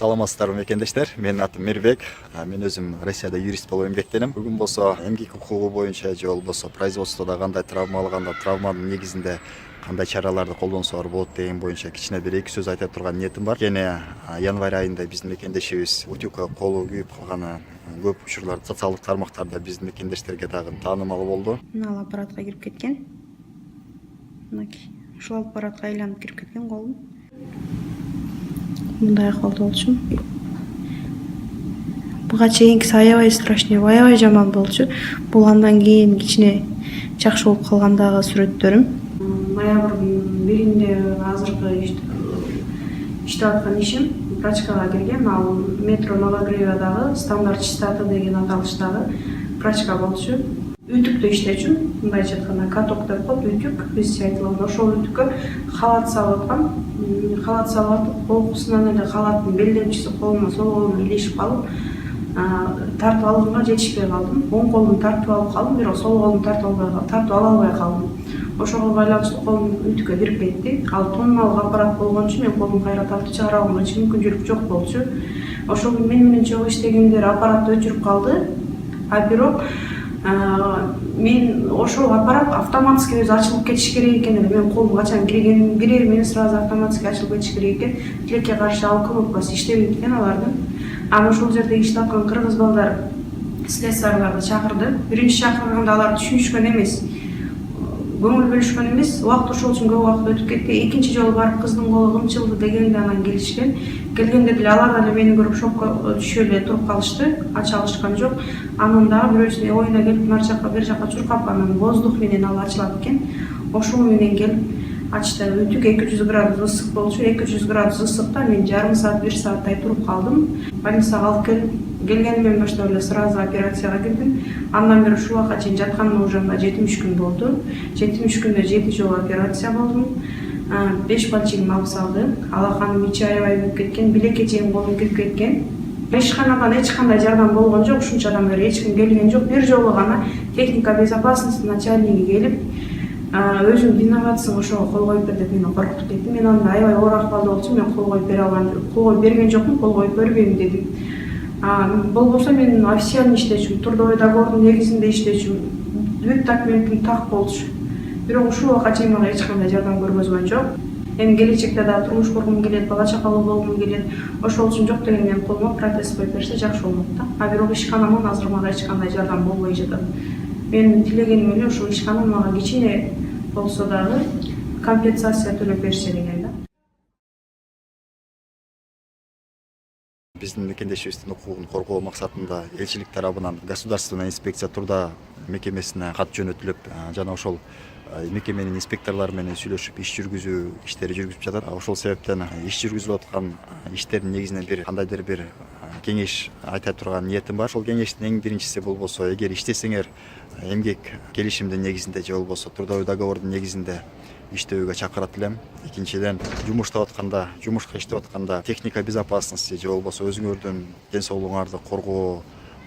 Саламатсыздарбы мекендештер. Менин атым Мирбек. Мен өзүм Россияда юрист болуп эмгектенем. Бүгүн болсо эмгек укугу боюнча же болбосо производстводо кандай травма алганда, травманын негизинде кандай чараларды колдонсолор болот деген боюнча кичине бир эки сөз айта турган ниетим бар. Кene январь айында биздин мекендешибиз утюгка колу күйүп калганы көп учурларда социалдык тармактарда биздин мекендештерге дагы таанымал болду. Мына аппаратка кирип кеткен. Мынакей. Ушул аппаратка айланып кирип кеткен колум. Мындай акыбалда болчу. Буга чейинкиси аябай страшный, аябай жаман болчу. Бул андан кийин кичине жакшы болуп калгандагы сүрөттөрүм. Ноябрдын 1-inde азыркы иштеп аткан ишим прачкага кирген. Ал метро Новогревиядагы стандарт чистоты деген аталыштагы прачка болчу. Ütүктө иштечүмүн. Мындайча айтканда каток деп коет, ütүк. Бизче айтылганда ошол ütүккө халат салып аткам. Халат салып атып, колкусунан эле халаттын белдемчиси колума, сол колума илешип калып, тартып алганга жетишпей калдым. Оң колумду тартып алып калдым, бирок сол колумду тартып ала албай калдым. Ошого байланыштуу колум ütүккө кирип кетти. Ал тонналык аппарат болгон үчүн мен колумду кайра тартып чыгара алган эч мүмкүнчүлүк жок болчу. Ошол күнү мен менен чогуу иштегендер аппаратты өчүрүп калды. Бирок мен ошол аппарат автоматически өзү ачылып кетиш керек экен эле. Мен колум качан кирер менен сразу автоматически ачылып кетиш керек экен. Тилекке каршы ал кнопкасы иштебейт экен алардын. Аны ошол жерде иштеп аткан кыргыз балдар слесарларды чакырды. Биринчи чакырганда алар түшүнүшкөн эмес. Көңүл бөлүшкөн эмес. Убакыт ошол үчүн көп убакыт өтүп кетти. Экинчи жолу барып кыздын колу кымчылды дегенде анан келишкен. Келгенде деле алар деле мени көрүп шокко түшүп эле туруп калышты. Ача алышкан жок. Анын дагы бирөөсү оюна келип нар жака бер жака чуркап анан воздух менен ал ачылат экен. Ошол менен келип ачты. Ütүк 200 градус ысык болчу. 200 градус ысыкта мен жарым саат, 1 сааттай туруп калдым. Больницага алып келгенимден баштап эле сразу операцияга кирдим. Андан бери ушул убакка чейин жатканыма уже 70 күн болду. 70 күндө 7 жолу операция болдум. 5 балчыгым алып салды. Алаканым ичи аябай болуп кеткен, билекке чейин колум кирип кеткен. Ишканадан эч кандай жардам болгон жок, ушунчадан бери эч ким келген жок. Бир жолу гана техника безопасности начальниги келип, өзүң виноватсың, ошого кол коюп бер деп мени коркутуп кетти. Мен анда аябай оор акыбалда болчумун, мен кол коюп бере албайм, кол коюп берген жокмун, кол коюп бербейм дедим. Болбосо мен официально иштечүмүн, трудовой договордун негизинде иштечүмүн. Бүт документим так болчу. Бирок ушул убакка чейин мага эч кандай жардам көргөзгөн жок. Эми келечекте дагы турмуш кургум келет, бала чакалуу болгум келет. Ошол үчүн жок деген менин колума протез коюп берсе жакшы болот да. Бирок ишканаман азыр мага эч кандай жардам болбой жатат. Мен тилегеним эле ушул ишканам мага кичине болсо дагы компенсация төлөп берсе деген да. Биздин мекендешибиздин укугун коргоо максатында элчилик тарабынан государственная инспекция труда мекемесине кат жөнөтүлүп, жана ошол мекеменин инспекторлору менен сүйлөшүп иш жүргүзүү иштери жүргүзүп жатат. Ошол себептен иш жүргүзүлүп аткан иштердин негизинен бир кандайдыр бир кеңеш айта турган ниетим бар. Ошол кеңештин эң биринчиси болбосо, эгер иштесеңер эмгек келишимдин негизинде же болбосо трудовой договордун негизинде иштөөгө чакырат элем. Экинчиден, жумуштап атканда, жумушка иштеп атканда техника безопасности же болбосо өзүңөрдүн ден соолугуңарды коргоо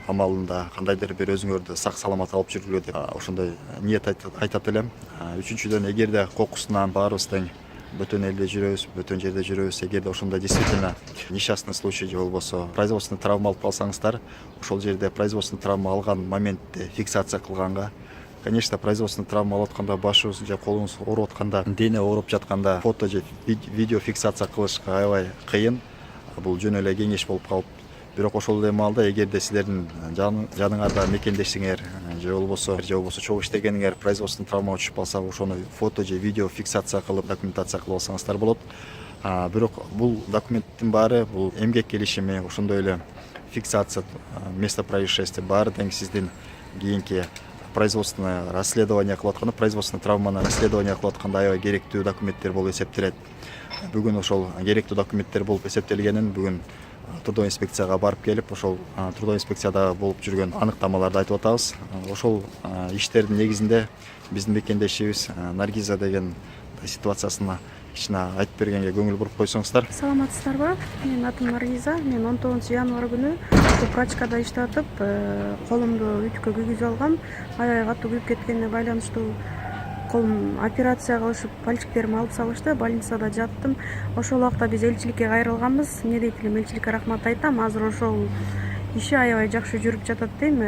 амалында кандайдыр бир өзүңөрдү сак саламат алып жүргүлө деп ошондой ниет айтат элем. Үчүнчүдөн, эгерде кокусунан баарыбыз тең бөтөн элде жүрөбүз, бөтөн жерде жүрөбүз. Эгерде ошондой действительно несчастный случай же болбосо производственный травма алып калсаңыздар, ошол жерде производственный травма алган моментте фиксация кылганга, конечно, производственный травма алып атканда, башыңыз же колуңуз ооруп атканда, дене ооруп жатканда фото же видео фиксация кылышка аябай кыйын. Бул жөн эле кеңеш болуп калып, бирок ошол эле маалда эгерде силердин жаныңарда мекендешиңер же болбосо чогуу иштегениңер производственный травма түшүп калса, ошону фото же видео фиксация кылып документация кылып алсаңыздар болот. Бирок бул документтин баары, бул эмгек келишими, ошондой эле фиксация место происшествия баары тең сиздин кийинки производственное расследование кылып атканда, производственный травманы расследование кылып атканда аябай керектүү документтер болуп эсептелет. Бүгүн ошол керектүү документтер болуп эсептелгенин бүгүн трудовой инспекцияга барып келип, ошол трудовой инспекцияда болуп жүргөн аныктамаларды айтып атабыз. Ошол иштердин негизинде биздин мекендешибиз Наргиза деген ситуациясына кичине айтып бергенге көңүл буруп койсоңуздар. Саламатсыздарбы? Менин атым Наргиза. Мен 19 январь күнү прачкада иштеп, колумду ütүккө күйгүзүп алгам. Аябай катуу күйүп кеткенине байланыштуу колум операция кылышып пальчиктеримди алып салышты, больницада жаттым. Ошол убакта биз элчиликке кайрылганбыз. Эмне дейт элем, элчиликке рахмат айтам. Азыр ошол иши аябай жакшы жүрүп жатат дейм.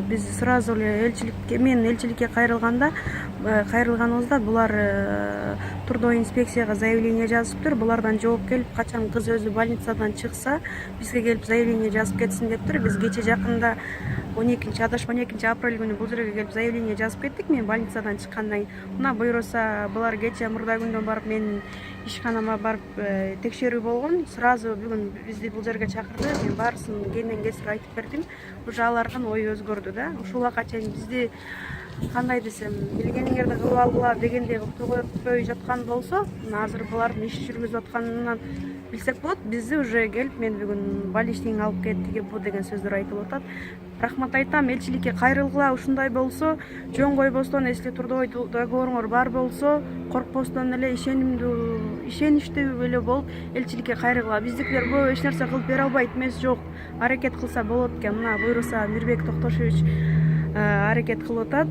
Биз сразу эле мен элчиликке кайрылганыбызда булар трудовой инспекцияга заявление жазыптыр. Булардан жооп келип, качан кыз өзү больницадан чыкса, бизге келип заявление жазып кетсин дептир. Биз кече жакында 12 апрель күнү бул жерге келип заявление жазып кеттик. Мен больницадан чыккандан кийин, мына буйруса булар кече мурда күндөн барып менин ишканама барып текшерүү болгон. Сразу бүгүн бизди бул жерге чакырды. Мен баарысын кенен кесип айтып бердим. Уже алардын ою өзгөрдү да. Ушул убакка чейин бизди кандай десем, билгениңерди кылып алгыла дегендей кылып өтпөй жаткан болсо, азыр булардын иш жүргүзүп атканынан билсек болот. Бизди уже келип, мен бүгүн больничныйга алып кетти бу деген сөздөр айтылып атат. Рахмат айтам, элчиликке кайрылгыла, ушундай болсо, жөн койбостон, если трудовой договоруңор бар болсо, коркпостон эле ишеничтүү эле болуп элчиликке кайрылгыла. Биздикилер көп эч нерсе кылып бере албайт эмес, жок. Аракет кылса болот экен. Мына буйруса Мирбек Токтошевич аракет кылып атат.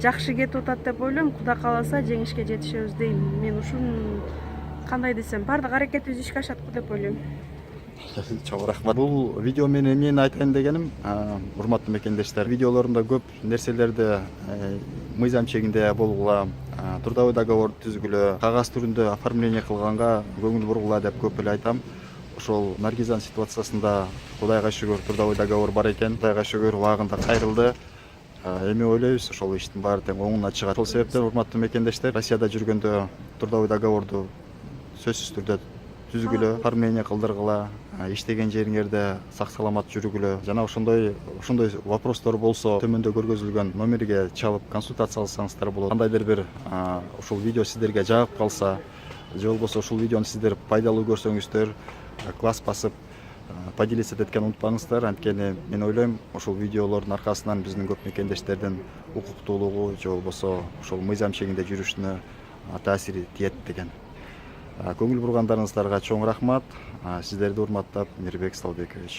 Жакшы кетип атат деп ойлойм. Кудай кааласа жеңишке жетишебиз дейм. Мен ушун кандай десем, баардык аракетибиз ишке ашат деп ойлойм. Чоң рахмат. Бул видео менен эмнени айтайын дегеним, урматтуу мекендештер, видеолорунда көп нерселерди мыйзам чегинде болгула, трудовой договор түзгүлө, кагаз түрүндө оформление кылганга көңүл бургула деп көп эле айтам. Ошол Наргизанын ситуациясында Кудайга шүгүр трудовой договор бар экен. Кудайга шүгүр убагында кайрылды. Эми ойлойбуз, ошол иштин баары тең оңуна чыгат. Ошол себептен урматтуу мекендештер, Россияда жүргөндө трудовой договорду сөзсүз түрдө түзгүлө, оформление кылдыргыла, иштеген жериңерде сак саламат жүргүлө жана ошондой вопростор болсо төмөндө көргөзүлгөн номерге чалып консультация алсаңыздар болот. Кандайдыр бир ушул видео сиздерге жагып калса, же болбосо ушул видеону сиздер пайдалуу көрсөңүздөр, класс басып поделиться эткен унутпаңыздар. Анткени мен ойлойм, ушул видеолордун аркасынан биздин көп мекендештердин укуктуулугу же болбосо ошол мыйзам чегинде жүрүшүнө таасири тиет деген. Көңүл бургандарыңыздарга чоң рахмат. Сиздерди урматтап, Мирбек Салбекович.